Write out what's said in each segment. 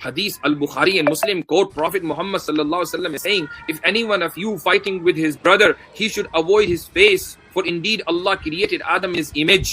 hadith al-Bukhari and Muslim quote Prophet Muhammad sallallahu alaihi wasallam is saying, if any one of you fighting with his brother, he should avoid his face, for indeed Allah created Adam in his image.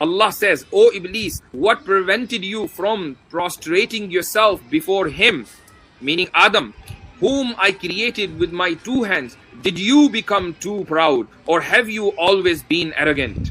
Allah says, O Iblis, what prevented you from prostrating yourself before him, meaning Adam, whom I created with my two hands? Did you become too proud, or have you always been arrogant?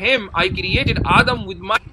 him, I created Adam with my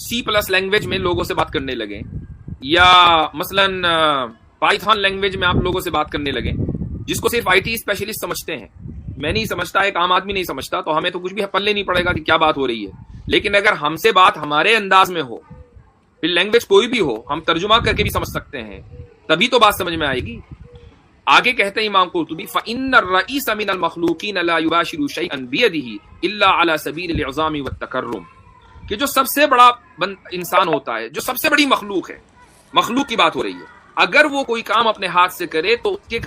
C+ language میں لوگوں سے بات کرنے لگیں، یا مثلاً Python language میں آپ لوگوں سے بات کرنے لگیں، جس کو صرف IT اسپیشلسٹ سمجھتے ہیں، میں نہیں سمجھتا، ایک عام آدمی نہیں سمجھتا، تو ہمیں تو کچھ بھی پلے نہیں پڑے گا کہ کیا بات ہو رہی ہے. لیکن اگر ہم سے بات ہمارے انداز میں ہو، پھر لینگویج کوئی بھی ہو، ہم ترجمہ کر کے بھی سمجھ سکتے ہیں، تبھی تو بات سمجھ میں آئے گی. آگے کہتے ہیں امام قرطبی فَإِنَّ الرَّئِيسَ مِنَ الْمَخْلُوقِينَ لَا يُبَاشِرُ شَيْئًا بِيَدِهِ إِلَّا عَلَى سَبِيلِ الْإِعْظَامِ وَالتَّكَرُّمِ، کہ جو سب سے بڑا انسان ہوتا ہے، جو سب سے بڑی مخلوق ہے، مخلوق کی بات ہو رہی ہے، اگر وہ کوئی کام اپنے ہاتھ سے کرے تو اس کے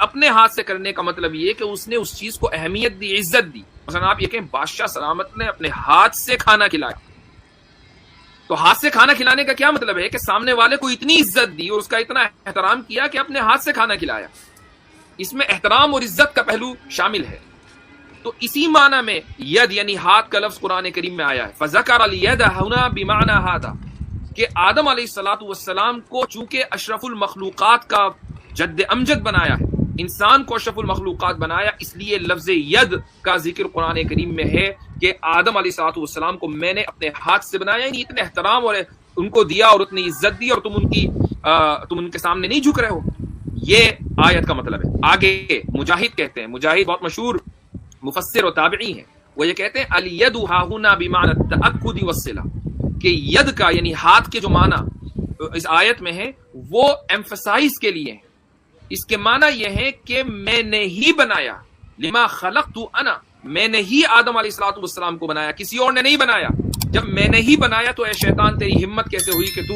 اپنے ہاتھ سے کرنے کا مطلب یہ کہ اس نے اس چیز کو اہمیت دی، عزت دی. مثلا آپ یہ کہیں بادشاہ سلامت نے اپنے ہاتھ سے کھانا کھلایا، تو ہاتھ سے کھانا کھلانے کا کیا مطلب ہے کہ سامنے والے کو اتنی عزت دی اور اس کا اتنا احترام کیا کہ اپنے ہاتھ سے کھانا کھلایا. اس میں احترام اور عزت کا پہلو شامل ہے. تو اسی معنی میں ید یعنی ہاتھ کا لفظ قرآن کریم میں آیا ہے. فذکر الید ہنا بمعنی ھذا، کہ آدم علیہ الصلوۃ والسلام کو چونکہ اشرف المخلوقات کا جد امجد بنایا ہے، انسان کو اشرف المخلوقات بنایا، اس لیے لفظ ید کا ذکر قرآن کریم میں ہے کہ آدم علیہ الصلوۃ والسلام کو میں نے اپنے ہاتھ سے بنایا. یعنی اتنے احترام اور ان کو دیا اور اتنی عزت دی، اور تم ان کے سامنے نہیں جھک رہے ہو. یہ آیت کا مطلب ہے. آگے مجاہد کہتے ہیں، مجاہد بہت مشہور مفسر و تابعی ہیں، وہ یہ کہتے ہیں الید ھا ھنا بمعنی التأکد والصلہ، کہ ید کا یعنی ہاتھ کے جو معنی اس آیت میں ہے وہ ایمفسائز کے لیے ہے. اس کے معنی یہ ہے کہ میں نے ہی بنایا، لما خلقت انا، میں نے ہی آدم علیہ الصلوۃ والسلام کو بنایا، کسی اور نے نہیں بنایا. جب میں نے ہی بنایا تو اے شیطان تیری ہمت کیسے ہوئی کہ تو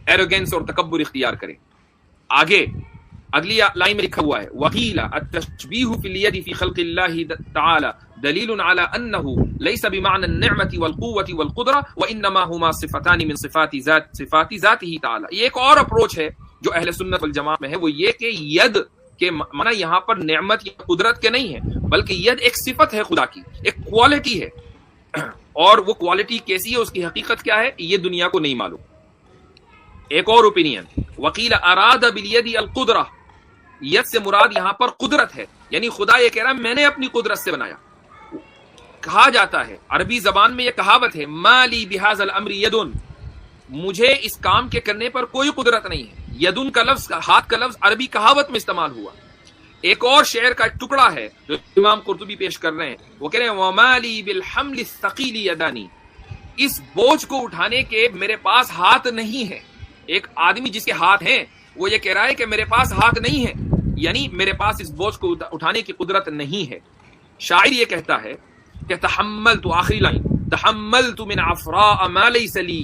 ایروگینس اور تکبر اختیار کرے. آگے اگلی لائن میں لکھا ہوا ہے وقیل التشبیہ فی الید فی خلق اللہ تعالی دلیل علی انہ لیس بمعنى النعمة والقوة والقدرة وانما ہما صفتان من صفات ذاتہ تعالی. یہ ایک اور اپروچ ہے جو اہل سنت والجماعت میں ہے، وہ یہ کہ ید کے معنی یہاں پر نعمت یا قدرت کے نہیں ہے، بلکہ ید ایک صفت ہے خدا کی، ایک کوالٹی ہے، اور وہ کوالٹی کیسی ہے، اس کی حقیقت کیا ہے، یہ دنیا کو نہیں معلوم. ایک اور اوپینین وقیل اراد بالید القدرہ، ید سے مراد یہاں پر قدرت ہے، یعنی خدا یہ کہہ رہا ہے میں نے اپنی قدرت سے بنایا. کہا جاتا ہے عربی زبان میں یہ کہاوت ہے ما لی بہذا الامر یدن، مجھے اس کام کے کرنے پر کوئی قدرت نہیں ہے. یدن کا لفظ، ہاتھ کا لفظ عربی کہاوت میں استعمال ہوا. ایک اور شعر کا ایک ٹکڑا ہے جو امام قرطبی پیش کر رہے ہیں، وہ کہہ رہے ہیں وما لی بالحمل الثقیل یدانی، اس بوجھ کو اٹھانے کے میرے پاس ہاتھ نہیں ہے. ایک آدمی جس کے ہاتھ ہیں وہ یہ کہہ رہا ہے کہ میرے پاس ہاتھ نہیں ہے، یعنی میرے پاس اس بوجھ کو اٹھانے کی قدرت نہیں ہے. شاعر یہ کہتا ہے کہ تحملت، آخری لائن، تحملت من عفراء ما لیس لی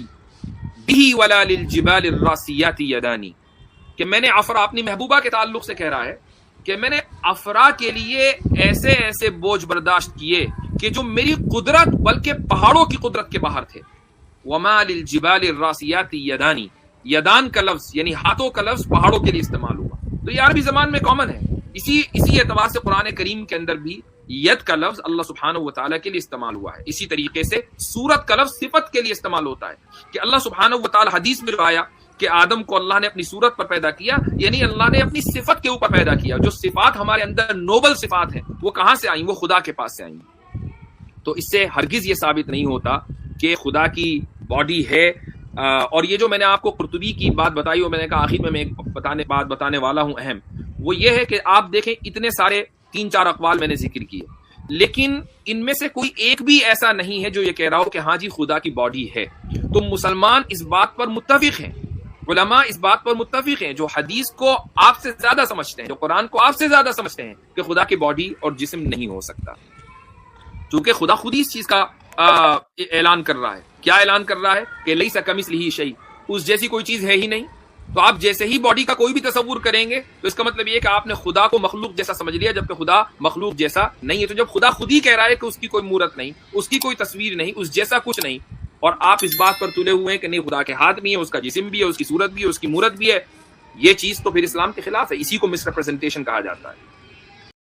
به ولا للجبال الراسیات یدانی، کہ میں نے عفرا اپنی محبوبہ کے تعلق سے کہہ رہا ہے کہ میں نے عفرا کے لیے ایسے ایسے بوجھ برداشت کیے کہ جو میری قدرت بلکہ پہاڑوں کی قدرت کے باہر تھے. وما للجبال الراسیات یدانی، یدان کا لفظ یعنی ہاتھوں کا لفظ پہاڑوں کے لیے استعمال ہوا، تو یہ عربی زبان میں کامن ہے. اسی اعتبار سے قرآن کریم کے اندر بھی ید کا لفظ اللہ سبحانہ و تعالیٰ کے لیے استعمال ہوا ہے. اسی طریقے سے سورت کا لفظ صفت کے لیے استعمال ہوتا ہے، کہ اللہ سبحانہ و تعالیٰ حدیث میں آیا کہ آدم کو اللہ نے اپنی صورت پر پیدا کیا، یعنی اللہ نے اپنی صفت کے اوپر پیدا کیا. جو صفات ہمارے اندر نوبل صفات ہیں وہ کہاں سے آئیں؟ وہ خدا کے پاس سے آئیں. تو اس سے ہرگز یہ ثابت نہیں ہوتا کہ خدا کی باڈی ہے. اور یہ جو میں نے آپ کو قرطبی کی بات بتائی، اور میں نے کہا آخر میں ایک بات بتانے والا ہوں اہم، وہ یہ ہے کہ آپ دیکھیں اتنے سارے 3-4 اقوال میں نے ذکر کیے، لیکن ان میں سے کوئی ایک بھی ایسا نہیں ہے جو یہ کہہ رہا ہو کہ ہاں جی خدا کی باڈی ہے. تو مسلمان اس بات پر متفق ہیں، علماء اس بات پر متفق ہیں، جو حدیث کو آپ سے زیادہ سمجھتے ہیں، جو قرآن کو آپ سے زیادہ سمجھتے ہیں، کہ خدا کی باڈی اور جسم نہیں ہو سکتا، چونکہ خدا خود ہی اس چیز کا اعلان کر رہا ہے. کیا اعلان کر رہا ہے؟ کہ لیس کمثلہ شیء، اس جیسی کوئی چیز ہے ہی نہیں. تو آپ جیسے ہی باڈی کا کوئی بھی تصور کریں گے تو اس کا مطلب یہ کہ آپ نے خدا کو مخلوق جیسا سمجھ لیا، جبکہ خدا مخلوق جیسا نہیں ہے. تو جب خدا خود ہی کہہ رہا ہے کہ اس کی کوئی مورت نہیں، اس کی کوئی تصویر نہیں، اس جیسا کچھ نہیں، اور آپ اس بات پر تلے ہوئے ہیں کہ نہیں خدا کے ہاتھ بھی ہے، اس کا جسم بھی ہے، اس کی صورت بھی ہے، اس کی مورت بھی ہے، یہ چیز تو پھر اسلام کے خلاف ہے. اسی کو مس ریپرزنٹیشن کہا جاتا ہے.